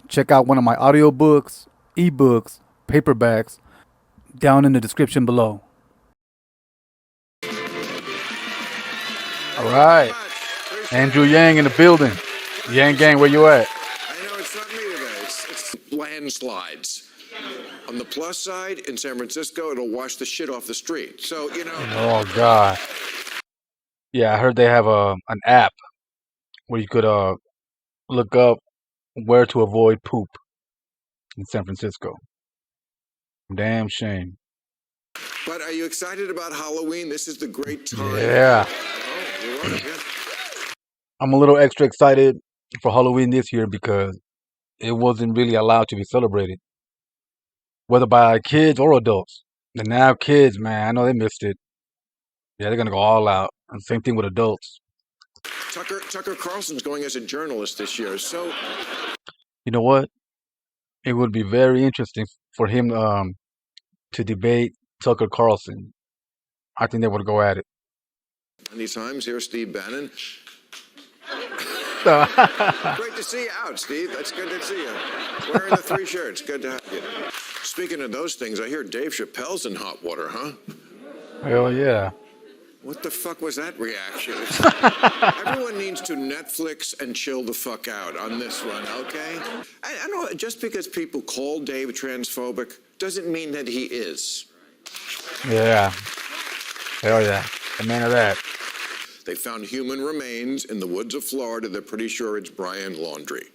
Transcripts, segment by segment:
check out one of my audiobooks, ebooks, paperbacks down in the description below. All right. Andrew Yang in the building. Yang Gang, where you at? I know it's not me today. It's landslides. On the plus side, in San Francisco, it'll wash the shit off the street. So, Oh, God. Yeah, I heard they have an app where you could look up where to avoid poop in San Francisco. Damn shame. But are you excited about Halloween? This is the great time. Yeah. Oh, you're right. Yeah. I'm a little extra excited for Halloween this year because it wasn't really allowed to be celebrated, whether by kids or adults. And now kids, man, I know they missed it. Yeah, they're gonna go all out. And same thing with adults. Tucker Carlson's going as a journalist this year. So, You know what? It would be very interesting for him to debate Tucker Carlson. I think they would go at it. many times, here's Steve Bannon. Great to see you out, Steve. That's good to see you. Wearing the 3 shirts. Good to have you. Speaking of those things, I hear Dave Chappelle's in hot water, huh? Hell yeah. What the fuck was that reaction? Everyone needs to Netflix and chill the fuck out on this one, okay? I know, just because people call Dave transphobic doesn't mean that he is. Yeah. Hell yeah. Amen to that. They found human remains in the woods of Florida. They're pretty sure it's Brian Laundrie.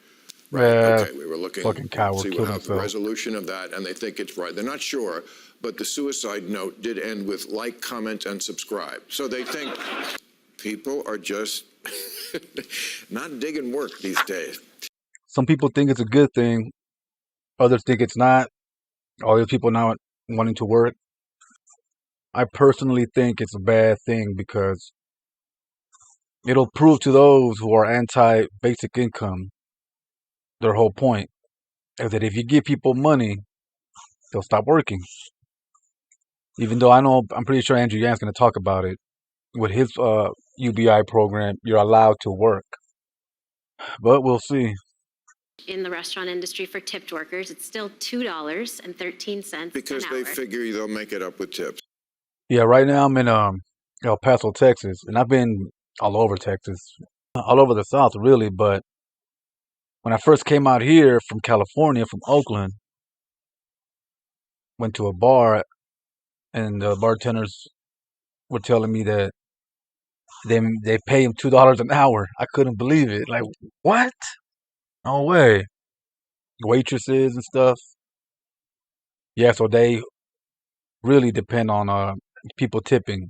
Okay, we were looking fucking coward, see killed how the himself. resolution of that, and they think it's right. They're not sure, but the suicide note did end with like, comment, and subscribe. So they think people are just not digging work these days. Some people think it's a good thing. Others think it's not. All these people not wanting to work. I personally think it's a bad thing because it'll prove to those who are anti-basic income their whole point is that if you give people money, they'll stop working. Even though I'm pretty sure Andrew Yang's going to talk about it. With his UBI program, you're allowed to work. But we'll see. In the restaurant industry for tipped workers, it's still $2.13 Because an they hour. figure they'll make it up with tips. Yeah, right now I'm in El Paso, Texas, and I've been all over Texas, all over the South, really. But when I first came out here from California, from Oakland, went to a bar, and the bartenders were telling me that they pay him $2 an hour. I couldn't believe it. Like, what? No way. Waitresses and stuff. Yeah, so they really depend on people tipping.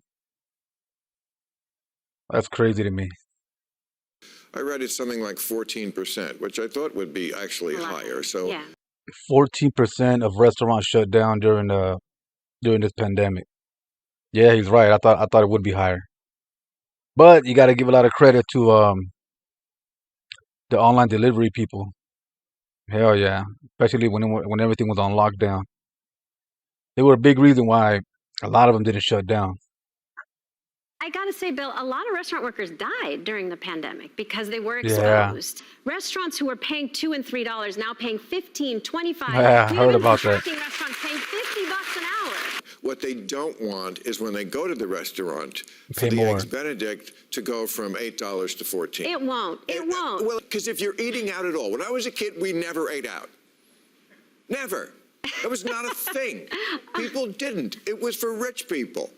That's crazy to me. I read it's something like 14%, which I thought would be actually higher. So Yeah. 14% of restaurants shut down during this pandemic. Yeah, he's right. I thought it would be higher. But you got to give a lot of credit to the online delivery people. Hell yeah, especially when everything was on lockdown. They were a big reason why a lot of them didn't shut down. I gotta say, Bill, a lot of restaurant workers died during the pandemic because they were Yeah. exposed. Restaurants who were paying $2 and $3 now paying $15, $25. Yeah, I We heard even about see that. parking restaurants paying $50 an hour. what they don't want is when they go to the restaurant for Pay the more. Eggs Benedict to go from $8 to $14. It won't. It won't. Well, because if you're eating out at all, when I was a kid, we never ate out. Never. That was not a thing. People didn't. It was for rich people.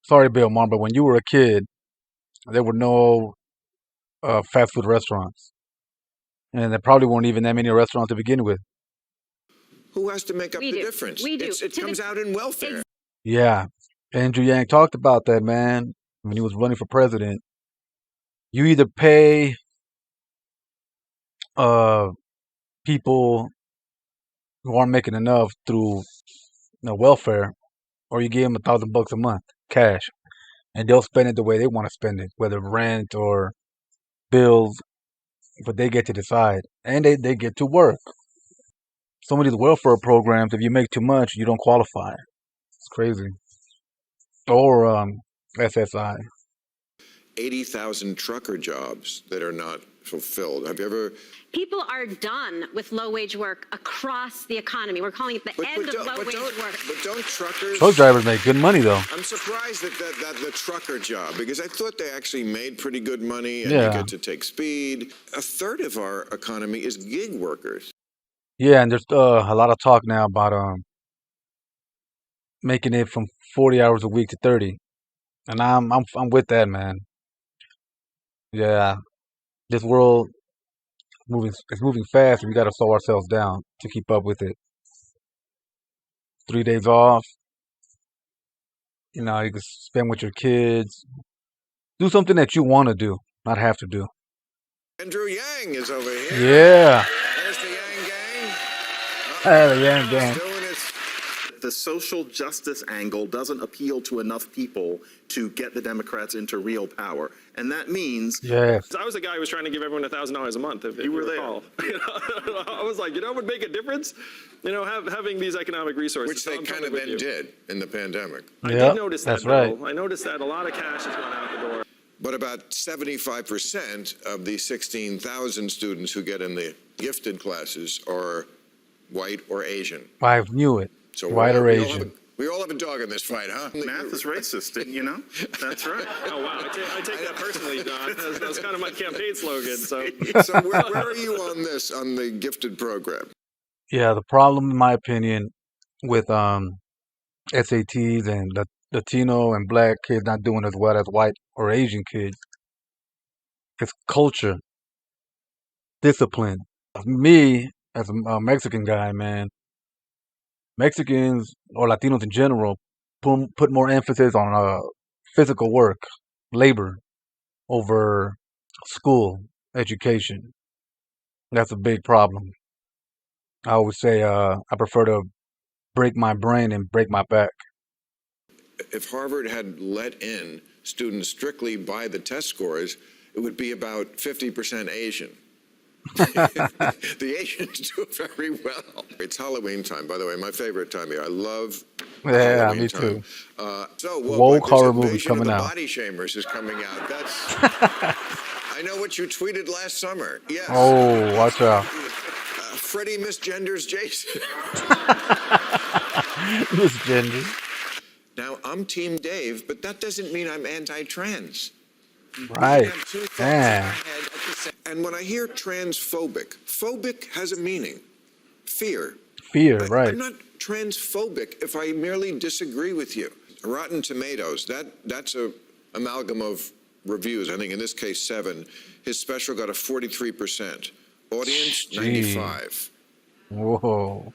Sorry, Bill Maher, but when you were a kid, there were no fast food restaurants, and there probably weren't even that many restaurants to begin with. Who has to make up We the do. difference? We do. It To comes the- out in welfare. Yeah, Andrew Yang talked about that, man, when he was running for president. You either pay people who aren't making enough through welfare, or you give them $1,000 a month cash, and they'll spend it the way they want to spend it, whether rent or bills, but they get to decide, and they get to work. Some of these welfare programs, if you make too much, you don't qualify. It's crazy. Or SSI. 80,000 trucker jobs that are not fulfilled. Have you ever? People are done with low-wage work across the economy. We're calling it the end of low-wage work. But don't truckers? Truck drivers make good money though. I'm surprised that the trucker job, because I thought they actually made pretty good money, and Yeah. you get to take speed. A third of our economy is gig workers. Yeah, and there's a lot of talk now about making it from 40 hours a week to 30, and I'm with that, man. Yeah, this world it's moving fast, and we got to slow ourselves down to keep up with it. 3 days off, you know, you can spend with your kids, do something that you want to do, not have to do. Andrew Yang is over here. Yeah, There's the Yang gang. the Yang gang. Doing its The social justice angle doesn't appeal to enough people to get the Democrats into real power. And that means Yes. I was the guy who was trying to give everyone $1,000 a month. If you were there. recall. I was like, it would make a difference. Having these economic resources. which they So I'm kind of totally with then you. did in the pandemic. I Yep, did notice that, that's right. Bill. I noticed that a lot of cash has gone out the door. But about 75% of the 16,000 students who get in the gifted classes are white or Asian. I knew it. So White or we all Asian. we all have a dog in this fight, huh? math is racist, you know? That's right. Oh, wow. I take that personally, Don. That's kind of my campaign slogan. So So where are you on this, on the gifted program? Yeah, the problem, in my opinion, with SATs and Latino and black kids not doing as well as white or Asian kids is culture, discipline. Me, as a Mexican guy, man, Mexicans or Latinos in general put more emphasis on physical work, labor, over school, education. That's a big problem. I always say I prefer to break my brain and break my back. If Harvard had let in students strictly by the test scores, it would be about 50% Asian. The Asians do very well. It's Halloween time, by the way, my favorite time of year. I love Yeah, Halloween me time. too. Woke horror movies coming the out. Body Shamers is coming out. That's. I know what you tweeted last summer. Yes. Oh, watch out. Freddie misgenders Jason. Misgender. Now, I'm Team Dave, but that doesn't mean I'm anti-trans. Right. I have two thoughts in Yeah. my head at the same- And when I hear transphobic, phobic has a meaning. Fear. Fear, But right. I'm not transphobic if I merely disagree with you. Rotten Tomatoes, that's a amalgam of reviews. I think in this case 7. His special got a 43%. Audience, Gee. 95. Whoa.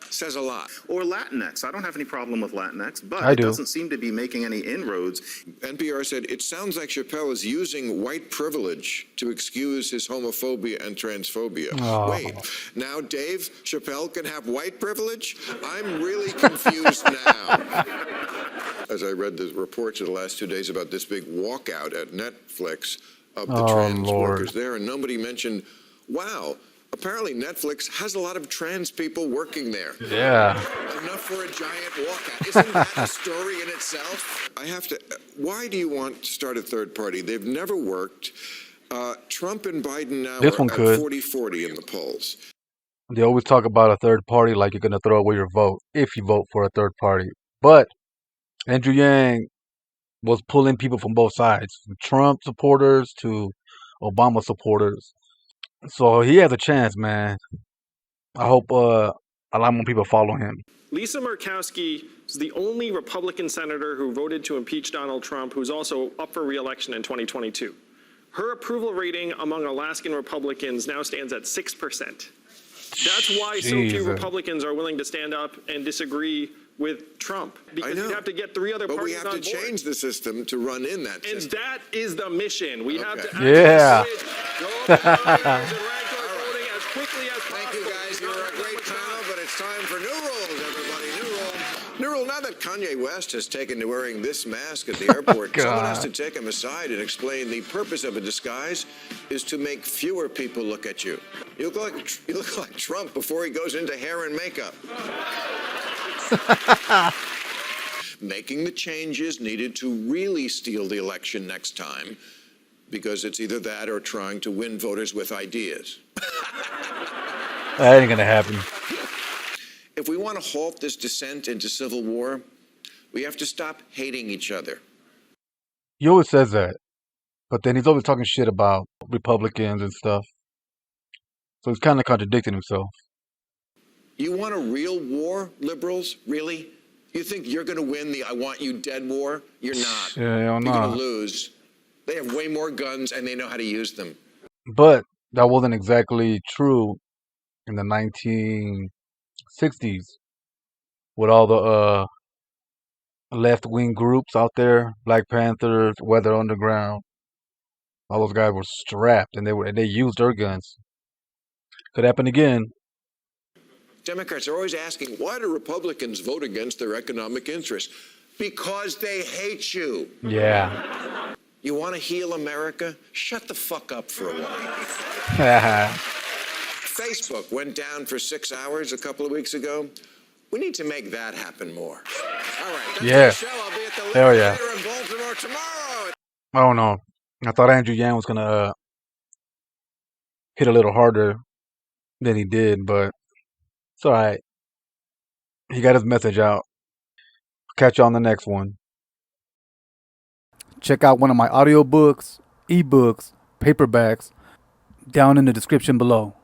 Says a lot. Or Latinx. I don't have any problem with Latinx, but I it do. doesn't seem to be making any inroads. NPR said, it sounds like Chappelle is using white privilege to excuse his homophobia and transphobia. Oh. Wait, now Dave Chappelle can have white privilege? I'm really confused now. As I read the reports of the last 2 days about this big walkout at Netflix of the Oh, trans Lord. workers there, and nobody mentioned, wow, apparently Netflix has a lot of trans people working there. Yeah. Enough for a giant walkout. Isn't that a story in itself? I have to. Why do you want to start a third party? They've never worked. Trump and Biden now This are one at could. 40-40 in the polls. They always talk about a third party like you're going to throw away your vote if you vote for a third party. But Andrew Yang was pulling people from both sides, from Trump supporters to Obama supporters. So he has a chance, man. I hope a lot more people follow him. Lisa Murkowski is the only Republican senator who voted to impeach Donald Trump, who's also up for re-election in 2022. Her approval rating among Alaskan Republicans now stands at 6%. That's why so few Jesus. Republicans are willing to stand up and disagree with Trump. Because know. we have to get 3 other But we parties have on to board. change the system to run in that And system. that is the mission. We have to Okay. Yeah. go up the voters and ranked voting as quickly as possible. Thank you, guys. You're a great panel, but it's time for new rules, everybody. New rule. New rule, now that Kanye West has taken to wearing this mask at the airport, someone has to take him aside and explain the purpose of a disguise is to make fewer people look at you. You look like Trump before he goes into hair and makeup. Making the changes needed to really steal the election next time because it's either that or trying to win voters with ideas. That ain't gonna happen. If we want to halt this descent into civil war, we have to stop hating each other. He always says that, but then he's always talking shit about Republicans and stuff. So he's kind of contradicting himself. You want a real war, liberals? Really? You think you're going to win the I want you dead war? You're not. Yeah, You're nah. going to lose. They have way more guns and they know how to use them. But that wasn't exactly true in the 1960s with all the left-wing groups out there, Black Panthers, Weather Underground. All those guys were strapped and they used their guns. Could happen again. Democrats are always asking, why do Republicans vote against their economic interests? Because they hate you. Yeah. You want to heal America? Shut the fuck up for a while. Facebook went down for 6 hours a couple of weeks ago. We need to make that happen more. All right, that's Yeah. the show. I'll be at the Hell yeah. Theater in Baltimore tomorrow. I don't know. I thought Andrew Yang was gonna hit a little harder than he did, but it's all right. He got his message out. Catch you on the next one. Check out one of my audiobooks, ebooks, paperbacks down in the description below.